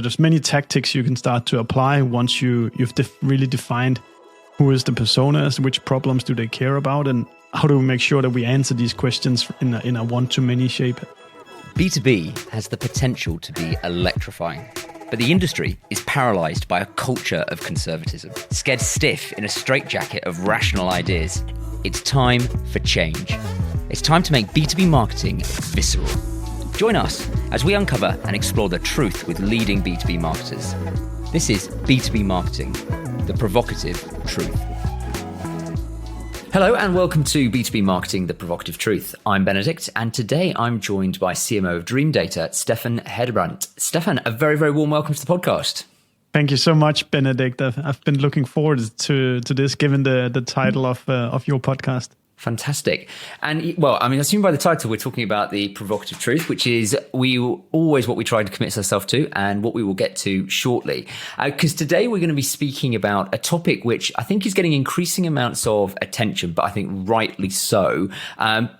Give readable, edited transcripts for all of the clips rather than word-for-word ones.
there's many tactics you can start to apply once you've really defined who is the personas, which problems do they care about, and how do we make sure that we answer these questions in a one-to-many shape. B2B has the potential to be electrifying, but the industry is paralysed by a culture of conservatism, scared stiff in a straitjacket of rational ideas. It's time for change. It's time to make B2B marketing visceral. Join us as we uncover and explore the truth with leading B2B marketers. This is B2B Marketing, the Provocative Truth. Hello and welcome to B2B Marketing, the Provocative Truth. I'm Benedict, and today I'm joined by CMO of Dream Data, Steffen Hedebrandt. Steffen, a very, very warm welcome to the podcast. Thank you so much, Benedict. I've been looking forward to this, given the title of your podcast. Fantastic. And well, I mean, assuming by the title, we're talking about the provocative truth, which is always what we try to commit ourselves to and what we will get to shortly. Because today we're going to be speaking about a topic which I think is getting increasing amounts of attention, but I think rightly so.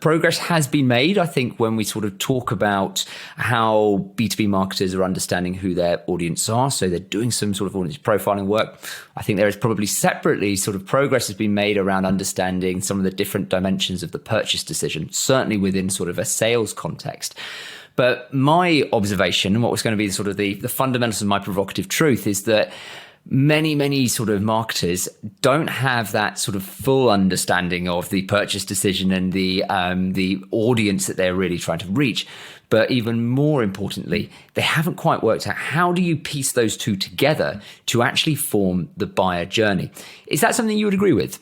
Progress has been made, I think, when we sort of talk about how B2B marketers are understanding who their audience are. So they're doing some sort of audience profiling work. I think there is probably separately sort of progress has been made around understanding some of the different dimensions of the purchase decision, certainly within sort of a sales context. But my observation, and what was going to be sort of the fundamentals of my provocative truth, is that many sort of marketers don't have that sort of full understanding of the purchase decision and the audience that they're really trying to reach. But even more importantly, they haven't quite worked out how do you piece those two together to actually form the buyer journey. Is that something you would agree with?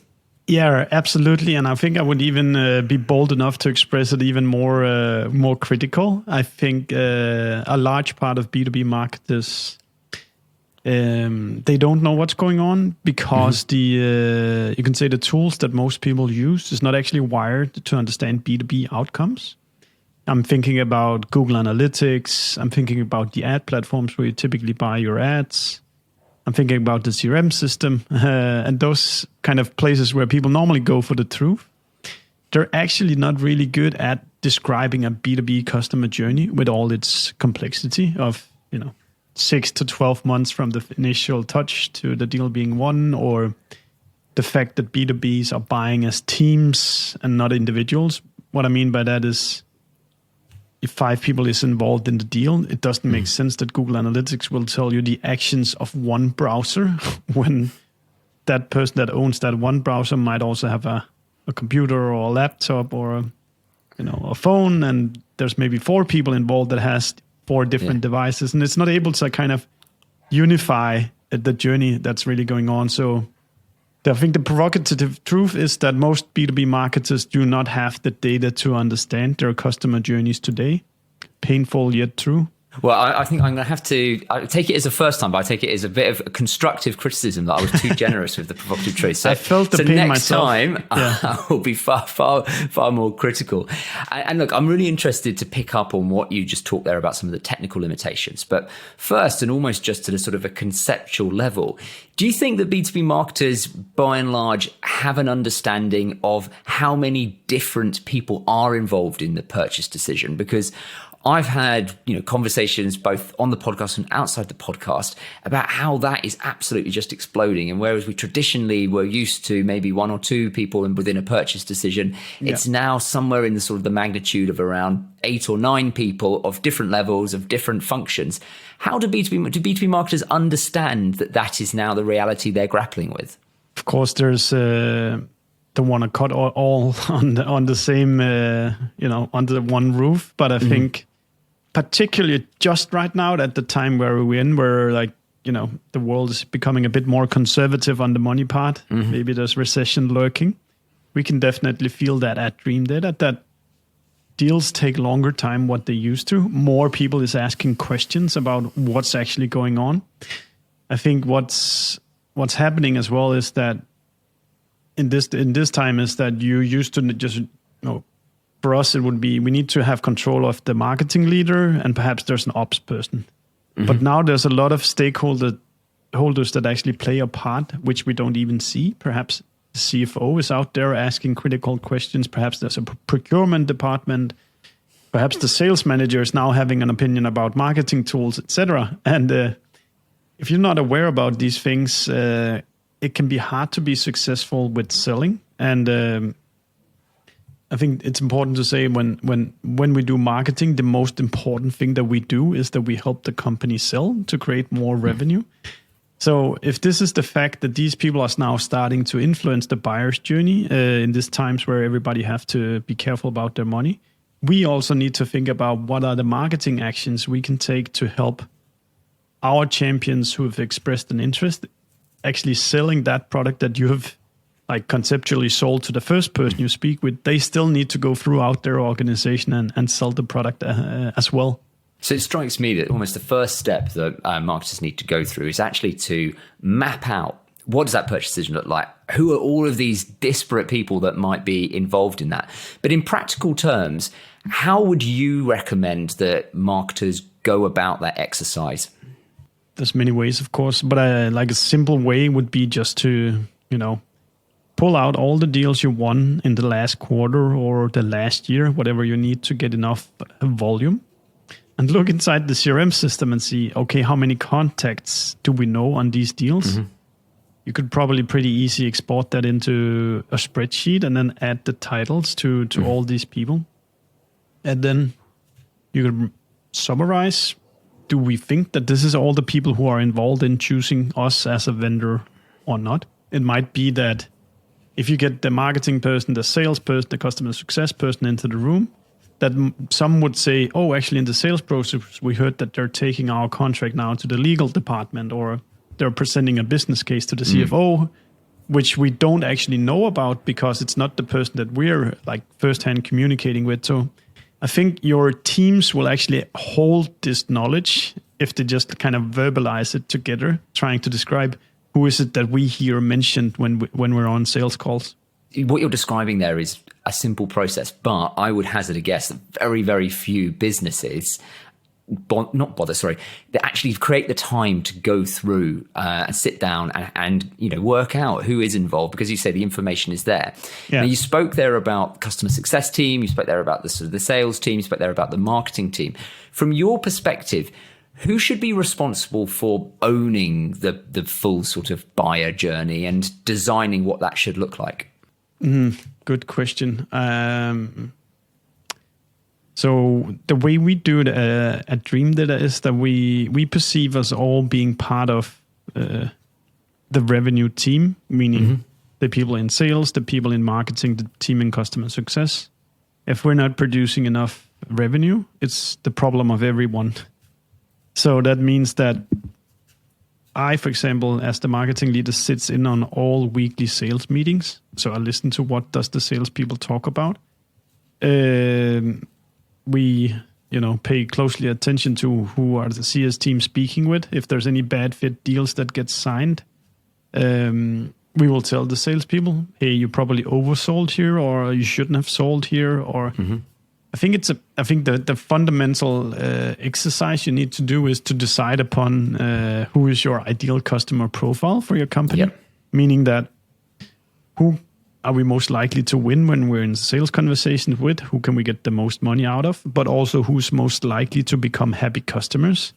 Yeah, absolutely. And I think I would even be bold enough to express it even more critical. I think a large part of B2B marketers, they don't know what's going on because you can say the tools that most people use is not actually wired to understand B2B outcomes. I'm thinking about Google Analytics. I'm thinking about the ad platforms where you typically buy your ads. I'm thinking about the CRM system and those kind of places where people normally go for the truth. They're actually not really good at describing a B2B customer journey with all its complexity of, 6 to 12 months from the initial touch to the deal being won, or the fact that B2Bs are buying as teams and not individuals. What I mean by that is, if 5 people is involved in the deal, it doesn't make sense that Google Analytics will tell you the actions of one browser when that person that owns that one browser might also have a computer or a laptop or a phone, and there's maybe 4 people involved that has 4 different devices, and it's not able to kind of unify the journey that's really going on. So I think the provocative truth is that most B2B marketers do not have the data to understand their customer journeys today. Painful yet true. Well, I think I'm going to have to take it as a first time, but I take it as a bit of a constructive criticism that I was too generous with the provocative truth. So, I felt the pain next myself. time, I will be far more critical. And look, I'm really interested to pick up on what you just talked there about some of the technical limitations. But first, and almost just at a sort of a conceptual level, do you think that B2B marketers, by and large, have an understanding of how many different people are involved in the purchase decision? Because I've had, conversations both on the podcast and outside the podcast about how that is absolutely just exploding. And whereas we traditionally were used to maybe 1 or 2 people within a purchase decision, it's now somewhere in the sort of the magnitude of around 8 or 9 people of different levels, of different functions. How do B2B marketers understand that is now the reality they're grappling with? Of course, there's don't want to cut all on the same, under one roof. But I think particularly just right now at the time where we're in, where the world is becoming a bit more conservative on the money part. Maybe there's recession lurking. We can definitely feel that at Dream Data, that deals take longer time what they used to. More people is asking questions about what's actually going on. I think what's happening as well is that in this time is that you used to just, for us, it would be, we need to have control of the marketing leader and perhaps there's an ops person. But now there's a lot of stakeholders that actually play a part, which we don't even see. Perhaps the CFO is out there asking critical questions. Perhaps there's a procurement department. Perhaps the sales manager is now having an opinion about marketing tools, etc. And if you're not aware about these things, it can be hard to be successful with selling. And I think it's important to say when we do marketing, the most important thing that we do is that we help the company sell to create more revenue. So if this is the fact that these people are now starting to influence the buyer's journey in these times where everybody have to be careful about their money, we also need to think about what are the marketing actions we can take to help our champions who have expressed an interest actually selling that product that you have like conceptually sold to the first person you speak with. They still need to go throughout their organization and sell the product as well. So it strikes me that almost the first step that marketers need to go through is actually to map out what does that purchase decision look like? Who are all of these disparate people that might be involved in that? But in practical terms, how would you recommend that marketers go about that exercise? There's many ways, of course, but like a simple way would be just to, pull out all the deals you won in the last quarter or the last year, whatever you need to get enough volume. And look inside the CRM system and see, okay, how many contacts do we know on these deals? Mm-hmm. You could probably pretty easy export that into a spreadsheet and then add the titles to all these people. And then you could summarize, do we think that this is all the people who are involved in choosing us as a vendor or not? It might be that if you get the marketing person, the sales person, the customer success person into the room, that some would say, oh, actually in the sales process, we heard that they're taking our contract now to the legal department, or they're presenting a business case to the CFO, which we don't actually know about because it's not the person that we're like firsthand communicating with. So I think your teams will actually hold this knowledge if they just kind of verbalize it together, trying to describe who is it that we hear mentioned when we're on sales calls. What you're describing there is a simple process, but I would hazard a guess that very, very few businesses that actually create the time to go through and sit down and work out who is involved, because you say the information is there. Yeah. Now, you spoke there about customer success team, you spoke there about the sales team, you spoke there about the marketing team. From your perspective, who should be responsible for owning the full sort of buyer journey and designing what that should look like? Good question. So the way we do it at Dream Data is that we perceive us all being part of the revenue team, meaning the people in sales, the people in marketing, the team in customer success. If we're not producing enough revenue, it's the problem of everyone. So that means that I, for example, as the marketing leader, sits in on all weekly sales meetings. So I listen to what does the salespeople talk about. We, pay closely attention to who are the CS team speaking with. If there's any bad fit deals that get signed, we will tell the salespeople, hey, you probably oversold here, or you shouldn't have sold here, or... I think the fundamental exercise you need to do is to decide upon who is your ideal customer profile for your company, meaning that who are we most likely to win when we're in sales conversations with, who can we get the most money out of, but also who's most likely to become happy customers.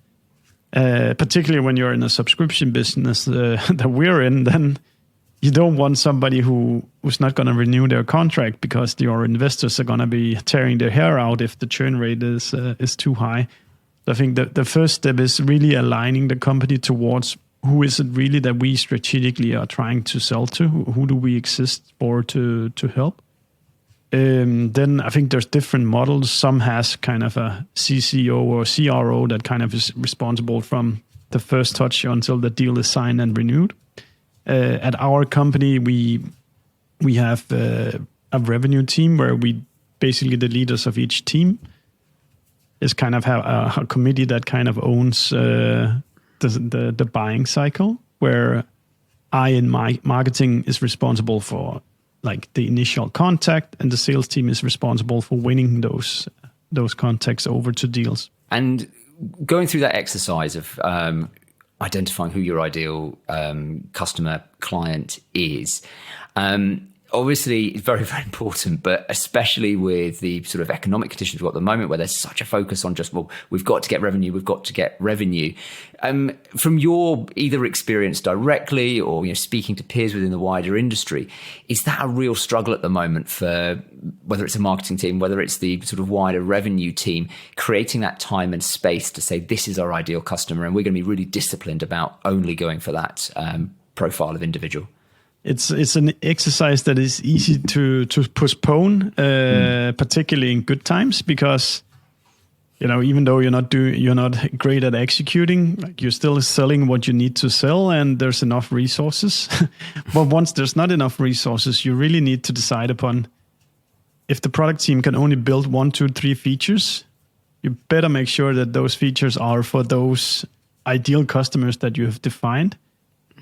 Particularly when you're in a subscription business that we're in, then you don't want somebody who's not going to renew their contract because your investors are going to be tearing their hair out if the churn rate is too high. So I think that the first step is really aligning the company towards who is it really that we strategically are trying to sell to? Who do we exist for to help? Then I think there's different models. Some has kind of a CCO or CRO that kind of is responsible from the first touch until the deal is signed and renewed. At our company, we have a revenue team where we basically the leaders of each team is kind of have a committee that kind of owns the buying cycle, where I in my marketing is responsible for like the initial contact, and the sales team is responsible for winning those contacts over to deals. And going through that exercise of identifying who your ideal customer client is, obviously it's very, very important, but especially with the sort of economic conditions we've got at the moment, where there's such a focus on just, well, we've got to get revenue. From your either experience directly or, speaking to peers within the wider industry, is that a real struggle at the moment for whether it's a marketing team, whether it's the sort of wider revenue team, creating that time and space to say, this is our ideal customer and we're going to be really disciplined about only going for that profile of individual? It's an exercise that is easy to postpone, particularly in good times, because even though you're not great at executing, like you're still selling what you need to sell, and there's enough resources. But once there's not enough resources, you really need to decide upon if the product team can only build 1, 2, 3 features. You better make sure that those features are for those ideal customers that you have defined,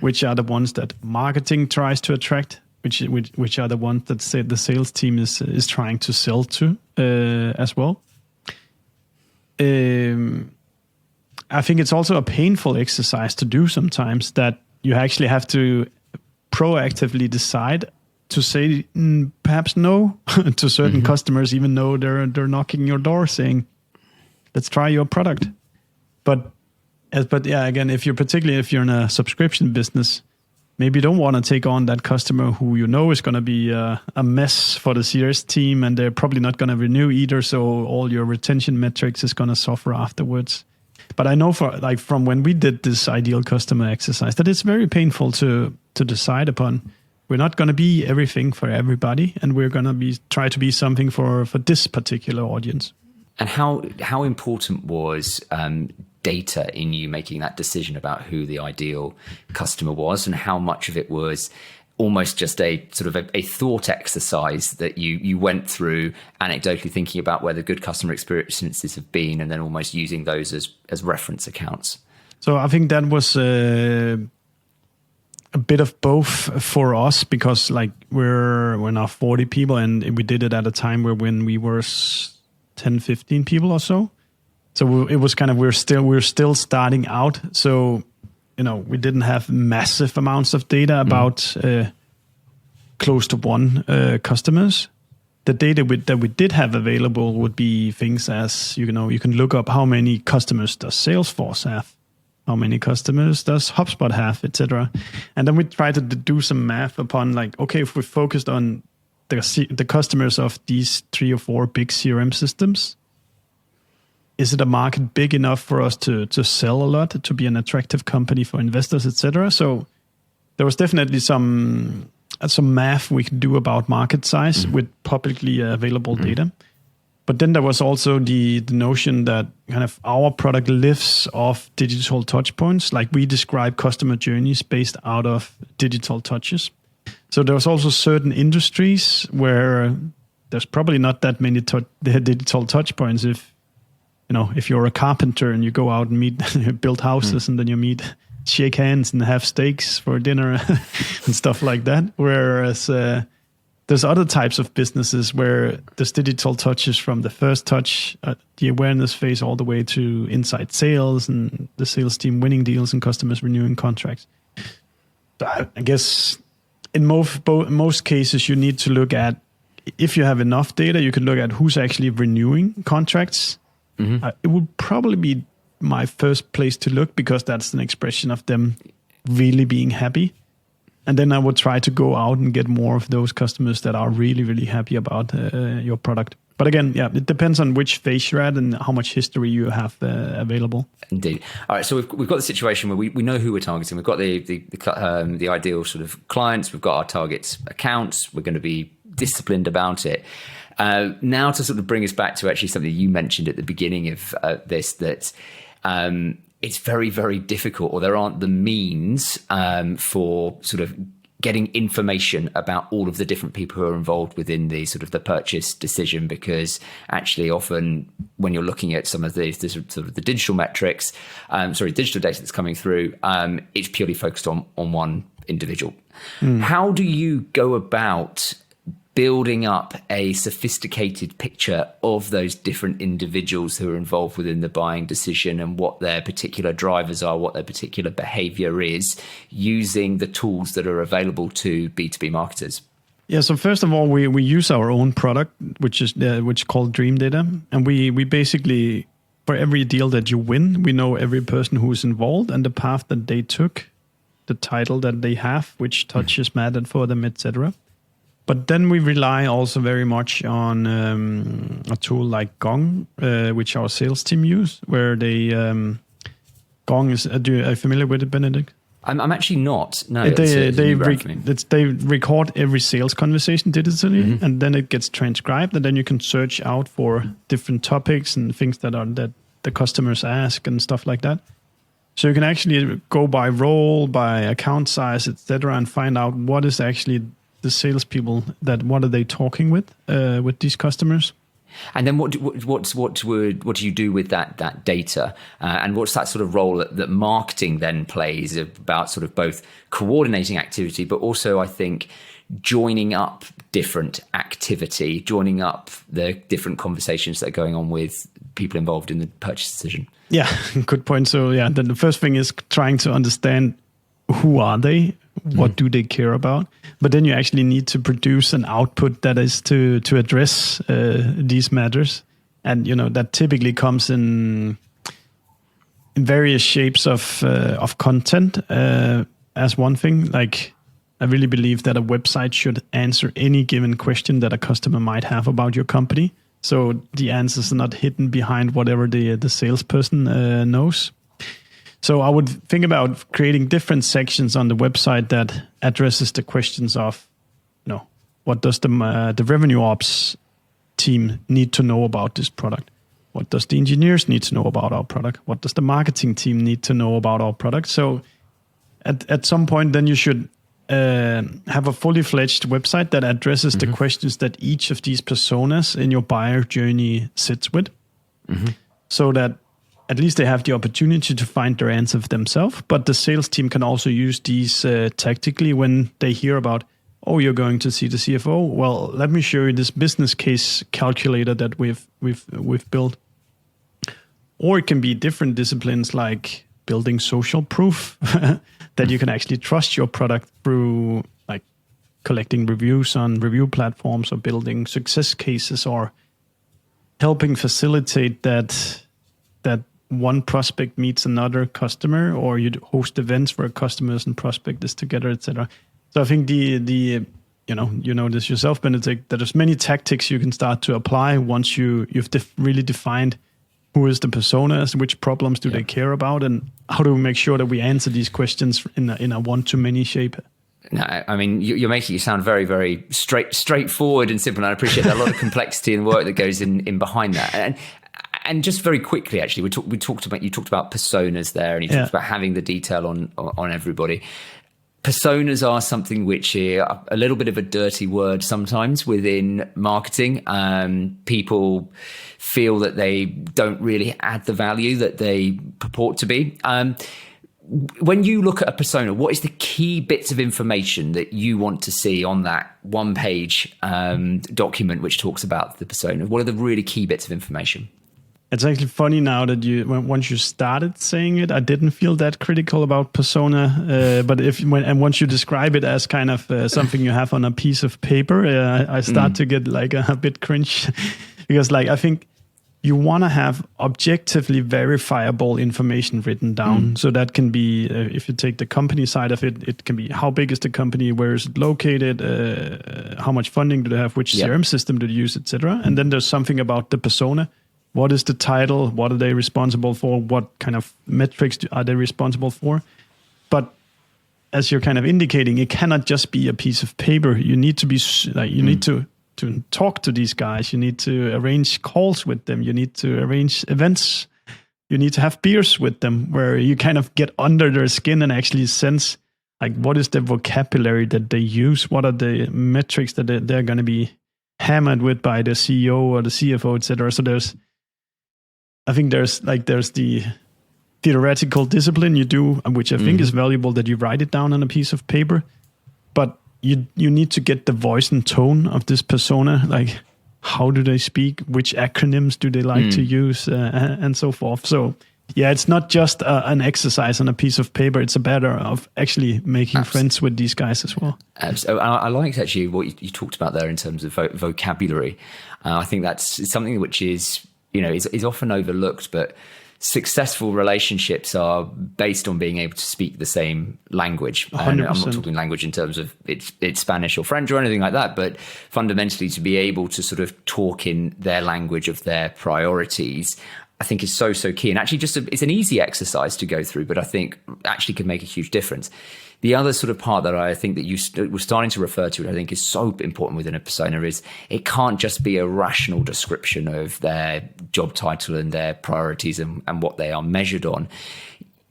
which are the ones that marketing tries to attract, which are the ones that the sales team is trying to sell to as well. I think it's also a painful exercise to do sometimes, that you actually have to proactively decide to say perhaps no to certain customers, even though they're knocking your door saying, let's try your product. But again, if you're in a subscription business, maybe you don't want to take on that customer who is going to be a mess for the CS team, and they're probably not going to renew either. So all your retention metrics is going to suffer afterwards. But I know from when we did this ideal customer exercise, that it's very painful to decide upon. We're not going to be everything for everybody, and we're going to try to be something for this particular audience. And how important was data in you making that decision about who the ideal customer was, and how much of it was almost just a sort of a thought exercise that you went through, anecdotally thinking about where the good customer experiences have been, and then almost using those as reference accounts? So I think that was a bit of both for us, because we're now 40 people, and we did it at a time when we were 10, 15 people or so. So it was kind of, we're still starting out. So, we didn't have massive amounts of data about close to one customers. The data that we did have available would be things as, you can look up how many customers does Salesforce have, how many customers does HubSpot have, etc. And then we tried to do some math upon okay, if we focused on the customers of these 3 or 4 big CRM systems, is it a market big enough for us to sell a lot, to be an attractive company for investors, etc.? So there was definitely some math we could do about market size with publicly available data. But then there was also the notion that kind of our product lives off digital touch points. Like we describe customer journeys based out of digital touches. So there was also certain industries where there's probably not that many digital touch points. If you're a carpenter and you go out and build houses and then you meet, shake hands and have steaks for dinner and stuff like that. Whereas there's other types of businesses where there's digital touches from the first touch, the awareness phase, all the way to inside sales and the sales team winning deals and customers renewing contracts. So I guess in most cases, you need to look at, if you have enough data, you can look at who's actually renewing contracts. It would probably be my first place to look, because that's an expression of them really being happy. And then I would try to go out and get more of those customers that are really, really happy about your product. But again, it depends on which phase you're at and how much history you have available. Indeed. All right, so we've got the situation where we know who we're targeting. We've got the ideal sort of clients. We've got our target accounts. We're going to be disciplined about it. Now to sort of bring us back to actually something you mentioned at the beginning of this, that it's very, very difficult, or there aren't the means for sort of getting information about all of the different people who are involved within the sort of the purchase decision, because actually often when you're looking at some of the sort of the digital metrics, digital data that's coming through, it's purely focused on one individual. How do you go about building up a sophisticated picture of those different individuals who are involved within the buying decision and what their particular drivers are, what their particular behavior is, using the tools that are available to B2B marketers? Yeah. So first of all, we use our own product, which is called Dream Data, and we basically, for every deal that you win, we know every person who is involved and the path that they took, the title that they have, which touches mattered for them, etc. But then we rely also very much on a tool like Gong, which our sales team use, where they Gong is. Are you familiar with it, Benedict? I'm actually not. No, they record every sales conversation digitally, and then it gets transcribed, and then you can search out for different topics and things that the customers ask and stuff like that. So you can actually go by role, by account size, etc., and find out what is actually the salespeople what are they talking with these customers. And then what do you do with that data? And what's that sort of role that marketing then plays about sort of both coordinating activity, but also I think joining up different activity, joining up the different conversations that are going on with people involved in the purchase decision? Yeah, good point. So yeah, then the first thing is trying to understand who are they, what do they care about, but then you actually need to produce an output that is to address these matters, and that typically comes in various shapes of content as one thing. Like, I really believe that a website should answer any given question that a customer might have about your company. So the answers are not hidden behind whatever the salesperson knows. So I would think about creating different sections on the website that addresses the questions of, what does the revenue ops team need to know about this product? What does the engineers need to know about our product? What does the marketing team need to know about our product? So at some point, then you should have a fully fledged website that addresses the questions that each of these personas in your buyer journey sits with, so that at least they have the opportunity to find their answer themselves. But the sales team can also use these tactically when they hear about, oh, you're going to see the CFO. Well, let me show you this business case calculator that we've built. Or it can be different disciplines like building social proof that you can actually trust your product through, like collecting reviews on review platforms, or building success cases, or helping facilitate that one prospect meets another customer, or you host events where customers and prospect is together, etc. So I think the you know this yourself, Benedict, that there's many tactics you can start to apply once you've really defined who is the personas, which problems do they care about, and how do we make sure that we answer these questions in a one-to-many shape. No, I mean, you're making it sound very, very straightforward and simple, and I appreciate that. A lot of complexity and work that goes in behind that. And just very quickly, actually, you talked about personas there, and you talked about having the detail on everybody. Personas are something which are a little bit of a dirty word sometimes within marketing. People feel that they don't really add the value that they purport to be. When you look at a persona, what is the key bits of information that you want to see on that one-page document which talks about the persona? What are the really key bits of information? It's actually funny now that once you started saying it, I didn't feel that critical about persona. But once you describe it as kind of something you have on a piece of paper, I start to get like a bit cringe because, like, I think you want to have objectively verifiable information written down. So that can be, if you take the company side of it, it can be how big is the company, where is it located, how much funding do they have, which CRM system do they use, etc. And then there's something about the persona. What is the title? What are they responsible for? What kind of metrics are they responsible for? But as you're kind of indicating, it cannot just be a piece of paper. You need to be like, you need to talk to these guys. You need to arrange calls with them. You need to arrange events. You need to have beers with them where you kind of get under their skin and actually sense, like, what is the vocabulary that they use? What are the metrics that they're going to be hammered with by the CEO or the CFO, etc. So I think there's the theoretical discipline you do, which I think is valuable, that you write it down on a piece of paper, but you need to get the voice and tone of this persona, like how do they speak, which acronyms do they like to use, and so forth. So yeah, it's not just an exercise on a piece of paper. It's a matter of actually making friends with these guys as well. So I liked actually what you talked about there in terms of vocabulary. I think that's something which is often overlooked, but successful relationships are based on being able to speak the same language. And I'm not talking language in terms of it's Spanish or French or anything like that, but fundamentally to be able to sort of talk in their language of their priorities, I think is so key. And actually it's an easy exercise to go through, but I think actually can make a huge difference. The other sort of part that I think that you were starting to refer to, and I think is so important within a persona, is it can't just be a rational description of their job title and their priorities and what they are measured on.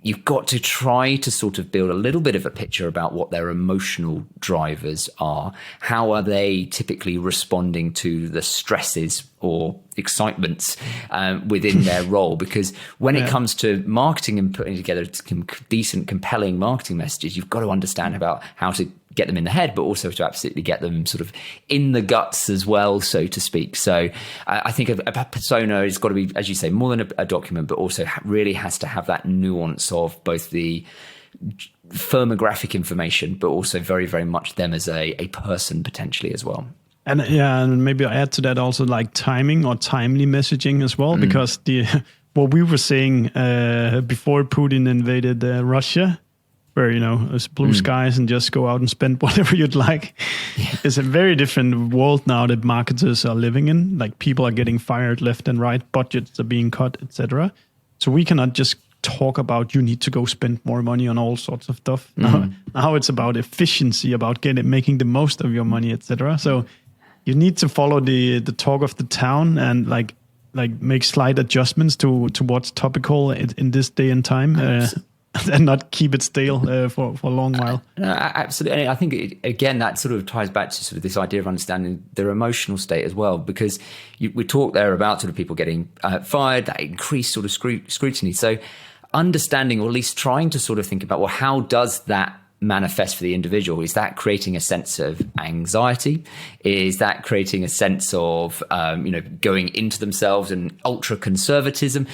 You've got to try to sort of build a little bit of a picture about what their emotional drivers are. How are they typically responding to the stresses or excitements within their role? Because when it comes to marketing and putting together decent, compelling marketing messages, you've got to understand about how to get them in the head, but also to absolutely get them sort of in the guts as well, so to speak. So I think a persona has got to be, as you say, more than a document, but also really has to have that nuance of both the firmographic information, but also very, very much them as a person potentially as well. And maybe I add to that also like timing or timely messaging as well, because what we were saying before Putin invaded Russia, where, it's blue skies and just go out and spend whatever you'd like. Yeah. It's a very different world now that marketers are living in. Like people are getting fired left and right, budgets are being cut, etc. So we cannot just talk about you need to go spend more money on all sorts of stuff. Now it's about efficiency, about making the most of your money, etc. So you need to follow the talk of the town and like make slight adjustments to what's topical in this day and time. And not keep it stale for a long while. Absolutely. I think, again, that sort of ties back to sort of this idea of understanding their emotional state as well, because we talk there about sort of people getting fired, that increased sort of scrutiny. So understanding, or at least trying to sort of think about, well, how does that manifest for the individual? Is that creating a sense of anxiety? Is that creating a sense of going into themselves and ultra conservatism?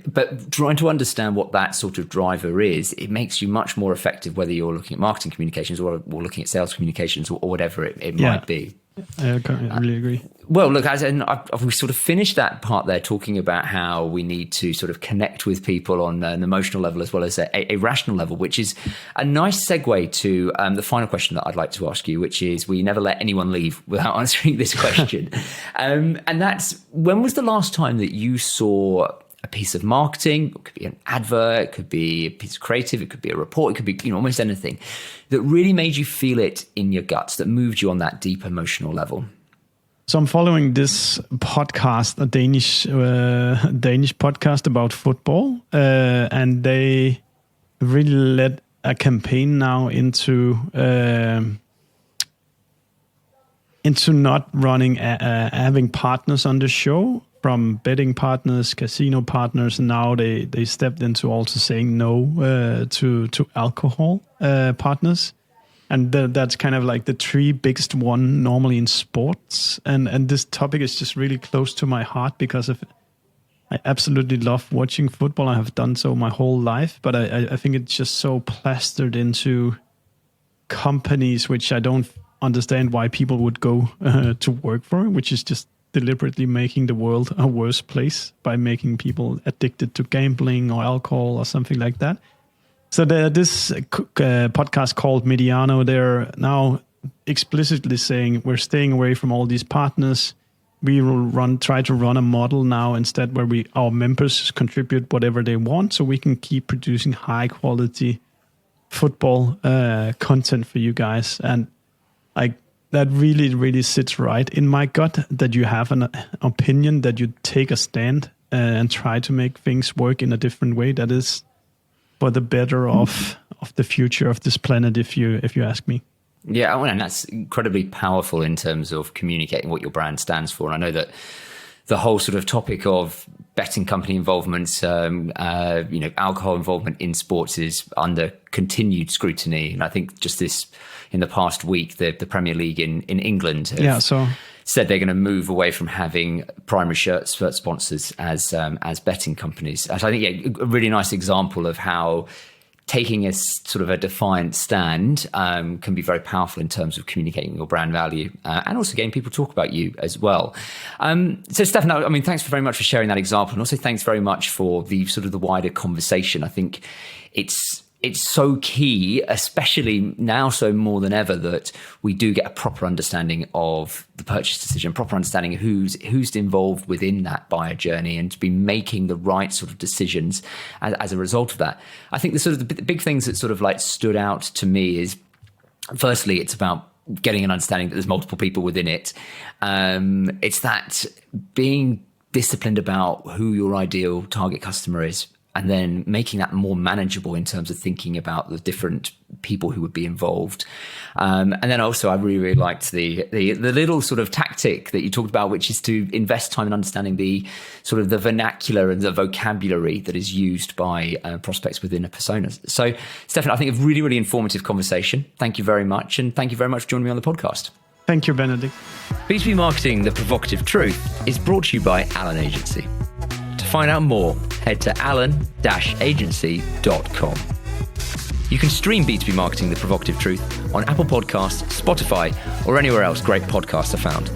But trying to understand what that sort of driver is, it makes you much more effective, whether you're looking at marketing communications or looking at sales communications or whatever it might be. I really agree. Well, look, we sort of finished that part there talking about how we need to sort of connect with people on an emotional level as well as a rational level, which is a nice segue to the final question that I'd like to ask you, which is we never let anyone leave without answering this question. And that's, when was the last time that you saw a piece of marketing? It could be an advert, it could be a piece of creative, it could be a report, it could be almost anything that really made you feel it in your guts, that moved you on that deep emotional level? So I'm following this podcast, a Danish podcast about football, and they really led a campaign now into not running, having partners on the show, from betting partners, casino partners, and now they stepped into also saying no to alcohol partners. And that's kind of like the three biggest one normally in sports. And this topic is just really close to my heart because I absolutely love watching football. I have done so my whole life, but I think it's just so plastered into companies which I don't understand why people would go to work for, which is just deliberately making the world a worse place by making people addicted to gambling or alcohol or something like that. So this podcast called Mediano, they're now explicitly saying we're staying away from all these partners. We will try to run a model now instead where our members contribute whatever they want, so we can keep producing high quality football content for you guys. And that really, really sits right in my gut, that you have an opinion, that you take a stand and try to make things work in a different way that is for the better of the future of this planet, if you ask me. Yeah, and that's incredibly powerful in terms of communicating what your brand stands for. And I know that the whole sort of topic of betting company involvement, alcohol involvement in sports is under continued scrutiny. And I think just in the past week, the Premier League in England said they're going to move away from having primary shirt sponsors as betting companies. So I think a really nice example of how taking a sort of a defiant stand can be very powerful in terms of communicating your brand value and also getting people to talk about you as well. So Steffen, I mean, thanks very much for sharing that example, and also thanks very much for the sort of the wider conversation. I think it's so key, especially now so more than ever, that we do get a proper understanding of the purchase decision, proper understanding of who's involved within that buyer journey, and to be making the right sort of decisions as a result of that. I think the big things that sort of like stood out to me is, firstly, it's about getting an understanding that there's multiple people within it. It's that being disciplined about who your ideal target customer is, and then making that more manageable in terms of thinking about the different people who would be involved. And then also I really liked the little sort of tactic that you talked about, which is to invest time in understanding the sort of the vernacular and the vocabulary that is used by prospects within a persona. So Steffen, I think a really, really informative conversation. Thank you very much. And thank you very much for joining me on the podcast. Thank you, Benedict. B2B Marketing, The Provocative Truth is brought to you by Allen Agency. To find out more, head to allen-agency.com. You can stream B2B Marketing, The Provocative Truth on Apple Podcasts, Spotify, or anywhere else great podcasts are found.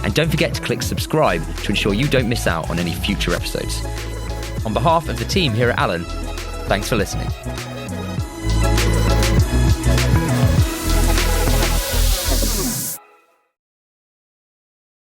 And don't forget to click subscribe to ensure you don't miss out on any future episodes. On behalf of the team here at Allen, thanks for listening.